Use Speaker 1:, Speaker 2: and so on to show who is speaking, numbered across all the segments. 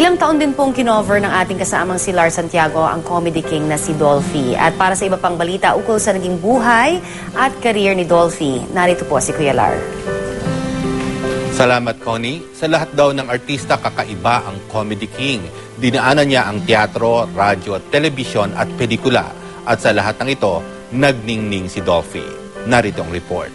Speaker 1: Ilang taon din pong kinover ng ating kasamang si Lars Santiago ang comedy king na si Dolphy. At para sa iba pang balita ukol sa naging buhay at career ni Dolphy, narito po si Kuya Lar.
Speaker 2: Salamat, Connie. Sa lahat daw ng artista, kakaiba ang comedy king. Dinaanan niya ang teatro, radyo, telebisyon at pelikula. At sa lahat ng ito, nagningning si Dolphy. Narito ang report.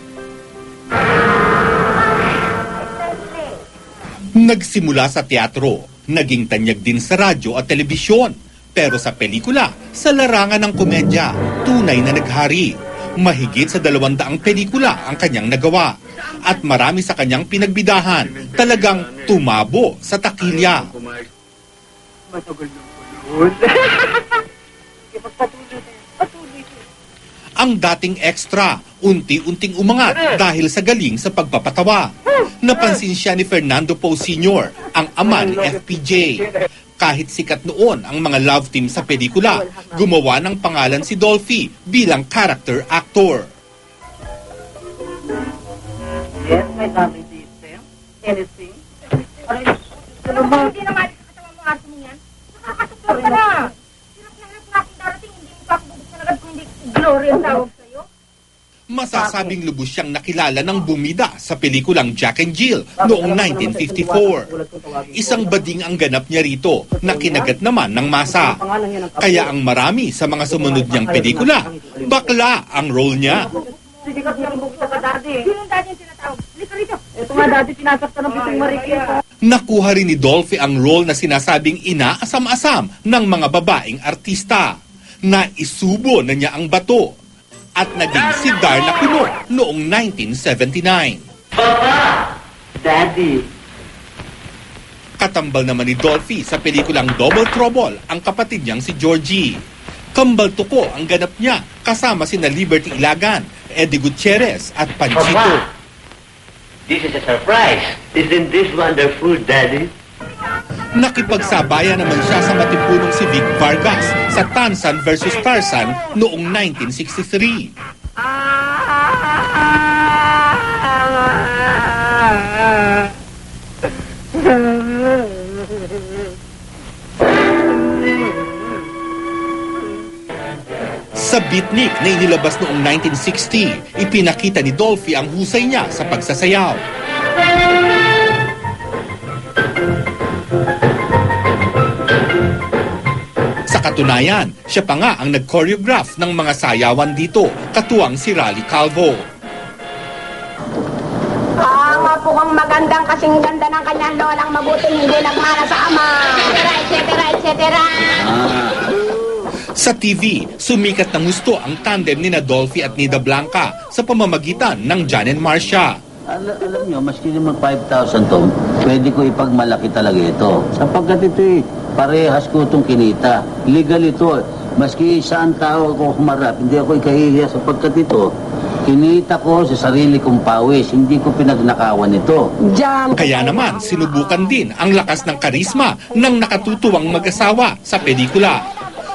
Speaker 2: Nagsimula sa teatro, naging tanyag din sa radyo at telebisyon. Pero sa pelikula, sa larangan ng komedya, tunay na naghari. Mahigit sa 200 pelikula ang kanyang nagawa. At marami sa kanyang pinagbidahan, talagang tumabo sa takilya. Ang dating extra, unti-unting umangat dahil sa galing sa pagpapatawa. Napansin siya ni Fernando Poe Sr., ang ama ni FPJ. Kahit sikat noon ang mga love team sa pelikula, gumawa ng pangalan si Dolphy bilang character actor.
Speaker 3: Yes, my darling sister. Anything?
Speaker 4: Hindi na maalis sa katawan mo, ate mo yan. Nakakatuktok ka na. Hirap na hirap natin darating, hindi mo pa ako bubuksan agad kung hindi Glory ang tawag sa'yo.
Speaker 2: Masasabing lubos siyang nakilala ng bumida sa pelikulang Jack and Jill noong 1954. Isang bading ang ganap niya rito na kinagat naman ng masa. Kaya ang marami sa mga sumunod niyang pelikula, bakla ang role niya.
Speaker 3: Sige ka siyang buksa ka, daddy.
Speaker 4: Sino ang dati yung tinatawag? Lika rito.
Speaker 3: Ito nga, daddy, pinasakta ng pitong marikil.
Speaker 2: Nakuha rin ni Dolphy ang role na sinasabing inaasam-asam ng mga babaeng artista. Naisubo na niya ang bato at naging si Darna Puno noong 1979.
Speaker 3: Papa! Daddy!
Speaker 2: Katambal naman ni Dolphy sa pelikulang Double Trouble ang kapatid niyang si Georgie. Kambal tuko ang ganap niya kasama sina Liberty Ilagan, Eddie Gutierrez at Panchito.
Speaker 5: This is a surprise. Isn't this wonderful, Daddy?
Speaker 2: Nakipagsabayan naman siya sa matipunong si Vic Vargas sa Tansan vs. Tarzan noong 1963. Sa Beatnik na inilabas noong 1960, ipinakita ni Dolphy ang husay niya sa pagsasayaw. Sa katunayan, siya pa nga ang nag-choreograph ng mga sayawan dito, katuwang si Rally Calvo.
Speaker 4: Nga po kang magandang kasing ganda ng kanyang lolang mabuting hindi nagmana sa ama. Etc.
Speaker 2: Sa TV, sumikat ng gusto ang tandem ni Dolphy at Nida Blanca sa pamamagitan ng Jan and Marcia.
Speaker 6: Alam nyo, maski naman 5,000 to, pwede ko ipagmalaki talaga ito. Sapagkat ito parehas ko itong kinita. Legal ito. Maski saan tao ako humarap, hindi ako ikahihiya sapagkat ito, kinita ko sa sarili kong pawis, hindi ko pinagnakawan ito.
Speaker 2: Kaya naman, sinubukan din ang lakas ng karisma ng nakatutuwang mag-asawa sa pelikula.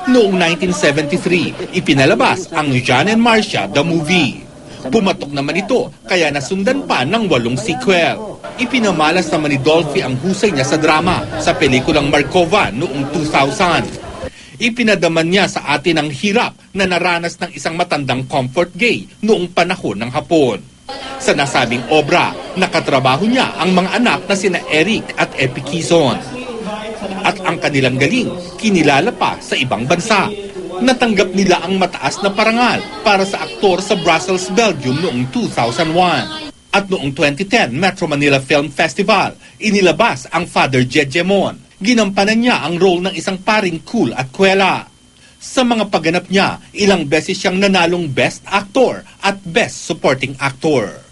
Speaker 2: Noong 1973, ipinalabas ang Jan and Marcia the Movie. Pumatok naman ito, kaya nasundan pa ng 8 sequel. Ipinamalas naman ni Dolphy ang husay niya sa drama sa pelikulang Markova noong 2000. Ipinadaman niya sa atin ang hirap na naranas ng isang matandang comfort gay noong panahon ng Hapon. Sa nasabing obra, nakatrabaho niya ang mga anak na sina Eric at Epi Quizon. At ang kanilang galing, kinilala pa sa ibang bansa. Natanggap nila ang mataas na parangal para sa aktor sa Brussels, Belgium noong 2001. At noong 2010 Metro Manila Film Festival, inilabas ang Father Jejemon. Ginampanan niya ang role ng isang paring cool at kwela. Sa mga pagganap niya, ilang beses siyang nanalong Best Actor at Best Supporting Actor.